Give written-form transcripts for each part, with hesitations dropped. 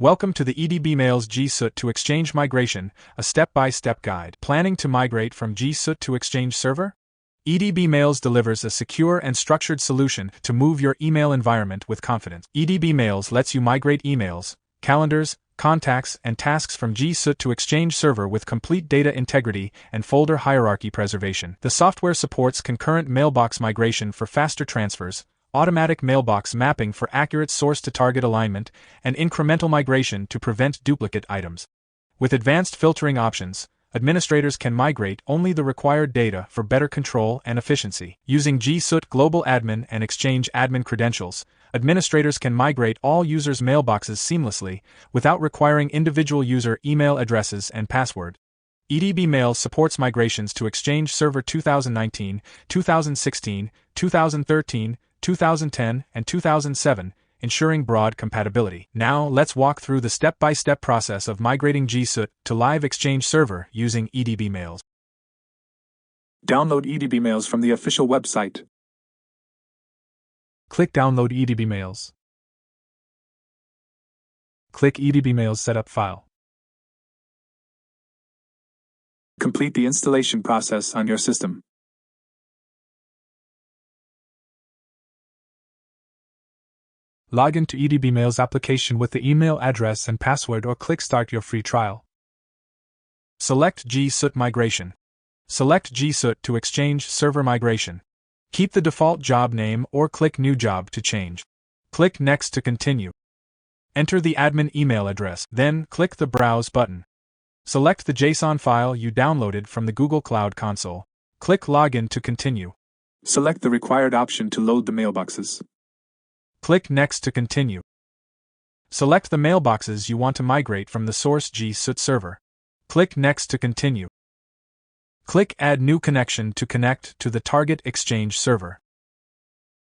Welcome to the EdbMails G Suite to Exchange migration, a step-by-step guide. Planning to migrate from G Suite to Exchange Server? EdbMails delivers a secure and structured solution to move your email environment with confidence. EdbMails lets you migrate emails, calendars, contacts, and tasks from G Suite to Exchange Server with complete data integrity and folder hierarchy preservation. The software supports concurrent mailbox migration for faster transfers, automatic mailbox mapping for accurate source-to-target alignment, and incremental migration to prevent duplicate items. With advanced filtering options, administrators can migrate only the required data for better control and efficiency. Using G Suite Global Admin and Exchange Admin credentials, administrators can migrate all users' mailboxes seamlessly without requiring individual user email addresses and password. EdbMails supports migrations to Exchange Server 2019, 2016, 2013, 2010, and 2007, ensuring broad compatibility. Now, let's walk through the step-by-step process of migrating G Suite to live Exchange Server using EdbMails. Download EdbMails from the official website. Click Download EdbMails. Click EdbMails Setup File. Complete the installation process on your system. Log into EdbMails application with the email address and password or click Start your free trial. Select G Suite Migration. Select G Suite to Exchange Server Migration. Keep the default job name or click New Job to change. Click Next to continue. Enter the admin email address, then click the Browse button. Select the JSON file you downloaded from the Google Cloud Console. Click Login to continue. Select the required option to load the mailboxes. Click Next to continue. Select the mailboxes you want to migrate from the source G Suite server. Click Next to continue. Click Add New Connection to connect to the target Exchange server.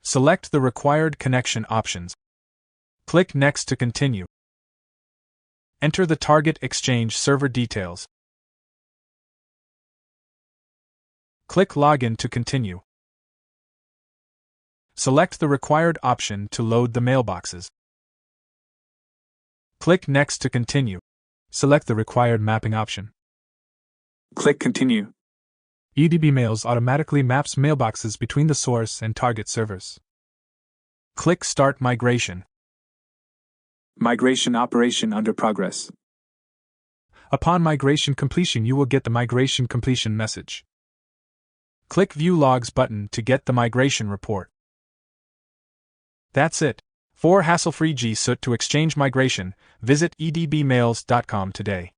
Select the required connection options. Click Next to continue. Enter the target Exchange server details. Click Login to continue. Select the required option to load the mailboxes. Click Next to continue. Select the required mapping option. Click Continue. EdbMails automatically maps mailboxes between the source and target servers. Click Start Migration. Migration operation under progress. Upon migration completion, you will get the migration completion message. Click View Logs button to get the migration report. That's it. For hassle-free G Suite to Exchange migration, visit edbmails.com today.